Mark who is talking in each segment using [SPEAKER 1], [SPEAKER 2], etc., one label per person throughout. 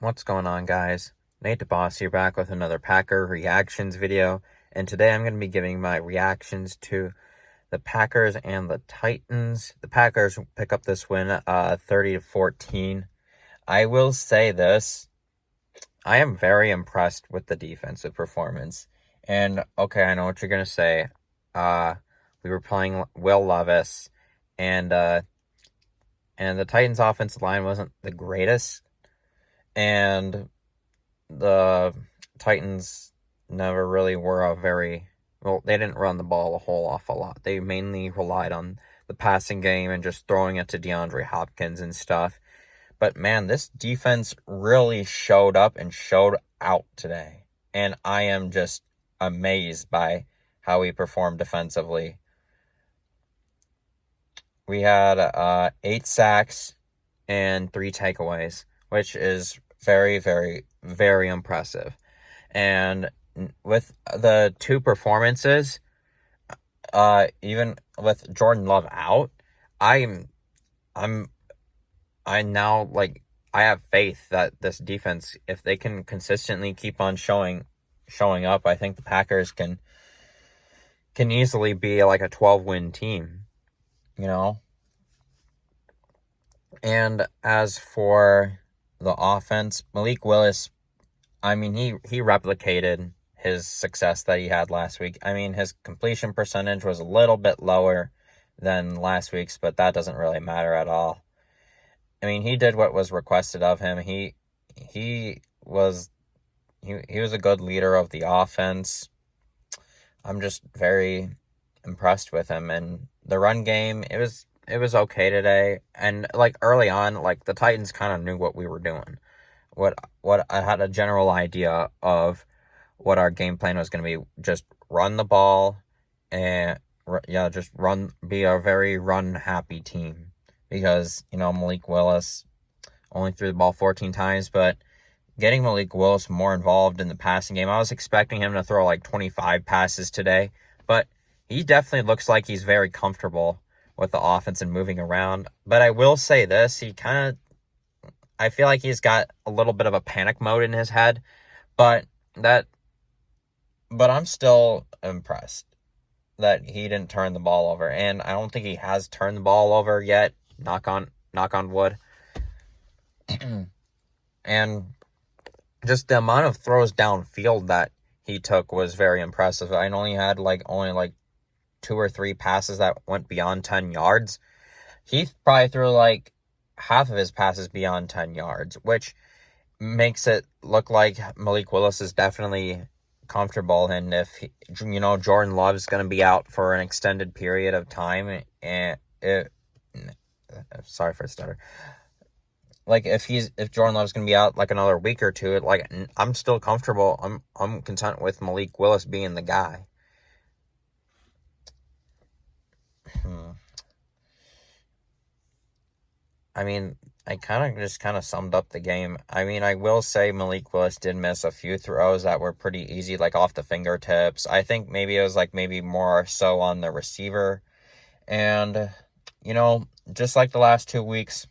[SPEAKER 1] What's going on, guys? Nate the Boss here, back with another Packer reactions video, and today I'm going to be giving my reactions to the Packers and the Titans. The Packers pick up this win 30-14. I will say this, I am very impressed with the defensive performance. And okay, I know what you're going to say. We were playing Will Levis, and the Titans offensive line wasn't the greatest, and the Titans never really were they didn't run the ball a whole awful lot. They mainly relied on the passing game and just throwing it to DeAndre Hopkins and stuff. But man, this defense really showed up and showed out today. And I am just amazed by how we performed defensively. We had 8 sacks and 3 takeaways, which is very, very, very impressive. And with the 2 performances, even with Jordan Love out, I now, like, I have faith that this defense, if they can consistently keep on showing up, I think the Packers can easily be like a 12-win team, you know? And as for the offense, Malik Willis, I mean, he replicated his success that he had last week. I mean, his completion percentage was a little bit lower than last week's, but that doesn't really matter at all. I mean, he did what was requested of him. He was a good leader of the offense. I'm just very impressed with him. And the run game, it was okay today. And like early on, like the Titans kind of knew what we were doing. What I had a general idea of what our game plan was going to be. Just run the ball and just be a very run happy team. Because, Malik Willis only threw the ball 14 times, but getting Malik Willis more involved in the passing game, I was expecting him to throw like 25 passes today, but he definitely looks like he's very comfortable with the offense and moving around. But I will say this, I feel like he's got a little bit of a panic mode in his head, but I'm still impressed that he didn't turn the ball over, and I don't think he has turned the ball over yet. Knock on wood. And just the amount of throws downfield that he took was very impressive. I only had only 2 or 3 passes that went beyond 10 yards. He probably threw like half of his passes beyond 10 yards, which makes it look like Malik Willis is definitely comfortable. And if Jordan Love is going to be out for an extended period of time, and sorry for a stutter. Like if Jordan Love's gonna be out like another week or two, I'm still comfortable. I'm content with Malik Willis being the guy. I mean, I kind of summed up the game. I mean, I will say Malik Willis did miss a few throws that were pretty easy, like off the fingertips. I think maybe it was maybe more so on the receiver. And, just like the last 2 weeks,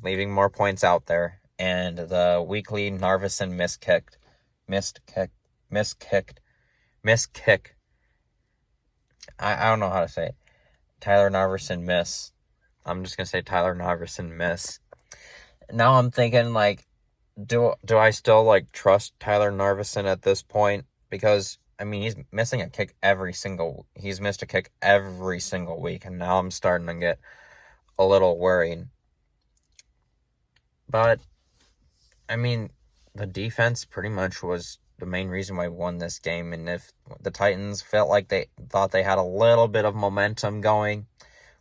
[SPEAKER 1] leaving more points out there. And the weekly Narvison missed kick. I don't know how to say it. Tyler Narvison miss. I'm just going to say Tyler Narvison miss. Now I'm thinking, do I still, trust Tyler Narvison at this point? Because, I mean, he's missed a kick every single week, and now I'm starting to get a little worried. But, I mean, the defense pretty much was the main reason why we won this game. And if the Titans felt like they thought they had a little bit of momentum going,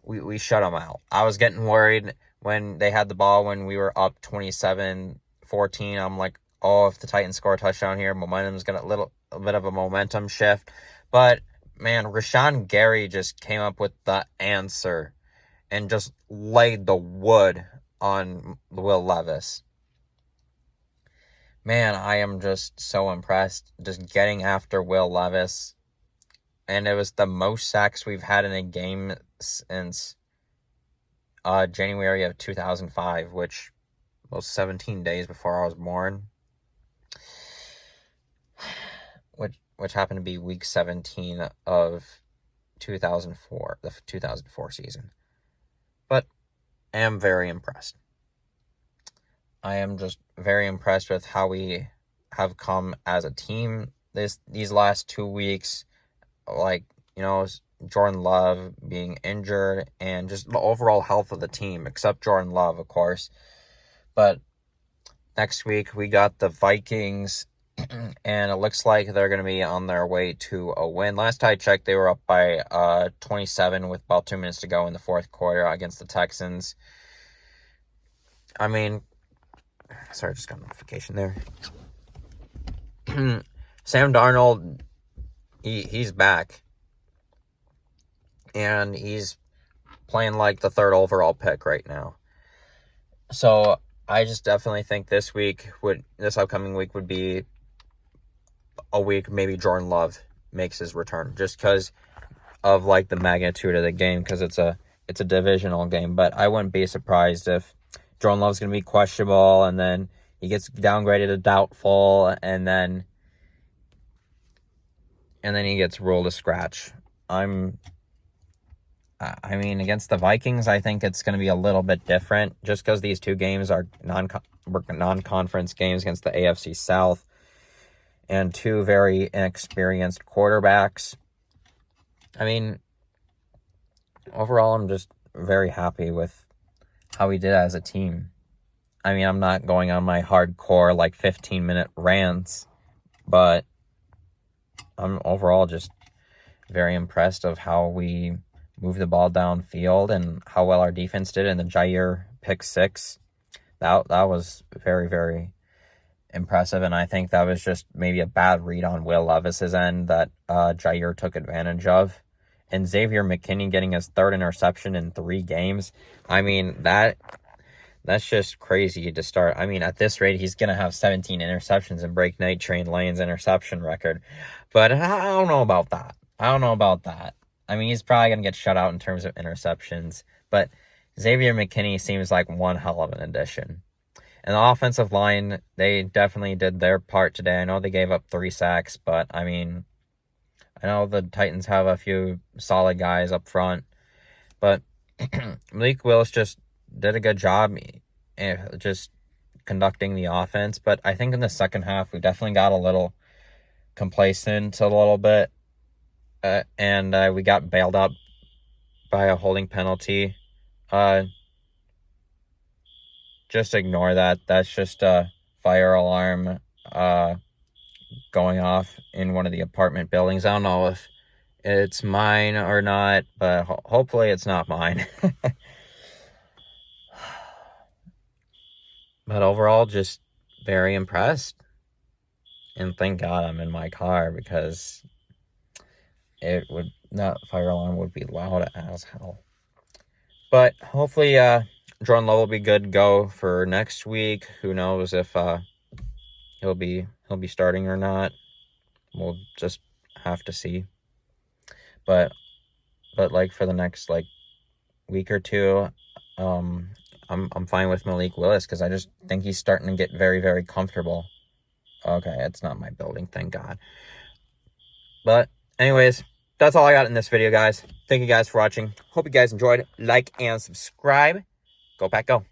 [SPEAKER 1] we shut them out. I was getting worried when they had the ball when we were up 27-14. I'm like, oh, if the Titans score a touchdown here, momentum's going to a bit of a momentum shift. But, man, Rashawn Gary just came up with the answer and just laid the wood on Will Levis. Man, I am just so impressed just getting after Will Levis. And it was the most sacks we've had in a game since January of 2005, which those 17 days before I was born, which happened to be week 17 of 2004, the 2004 season. But I am very impressed. I am just very impressed with how we have come as a team these last 2 weeks. Like, Jordan Love being injured and just the overall health of the team, except Jordan Love, of course. But next week we got the Vikings, and it looks like they're going to be on their way to a win. Last I checked, they were up by 27 with about 2 minutes to go in the fourth quarter against the Texans. I mean, sorry, I just got a notification there. Sam Darnold, he's back. And he's playing like the third overall pick right now. So I just definitely think this upcoming week would be a week maybe Jordan Love makes his return, just because of like the magnitude of the game, because it's a divisional game. But I wouldn't be surprised if Jordan Love's going to be questionable and then he gets downgraded to doubtful and then he gets ruled a scratch. Against the Vikings, I think it's going to be a little bit different, just because these two games are non-conference games against the AFC South and two very inexperienced quarterbacks. Overall, I'm just very happy with how we did as a team. I'm not going on my hardcore, 15-minute rants, but I'm overall just very impressed of how we move the ball downfield and how well our defense did in the Jair pick six. That was very, very impressive, and I think that was just maybe a bad read on Will Levis's end that Jair took advantage of. And Xavier McKinney getting his third interception in 3 games. That's just crazy to start. At this rate, he's going to have 17 interceptions and break Night Train Lane's interception record. But I don't know about that. He's probably going to get shut out in terms of interceptions. But Xavier McKinney seems like one hell of an addition. And the offensive line, they definitely did their part today. I know they gave up 3 sacks, but I know the Titans have a few solid guys up front. But Malik Willis just did a good job just conducting the offense. But I think in the second half, we definitely got a little complacent a little bit. And we got bailed out by a holding penalty. Just ignore that. That's just a fire alarm going off in one of the apartment buildings. I don't know if it's mine or not, but hopefully it's not mine. But overall, just very impressed. And thank God I'm in my car, because that fire alarm would be loud as hell. But hopefully Jordan Love will be good to go for next week. Who knows if he'll be starting or not. We'll just have to see. But for the next week or two, I'm fine with Malik Willis, because I just think he's starting to get very, very comfortable. Okay, it's not my building, thank God. But anyways, that's all I got in this video, guys. Thank you guys for watching. Hope you guys enjoyed. Like and subscribe. Go Pack Go.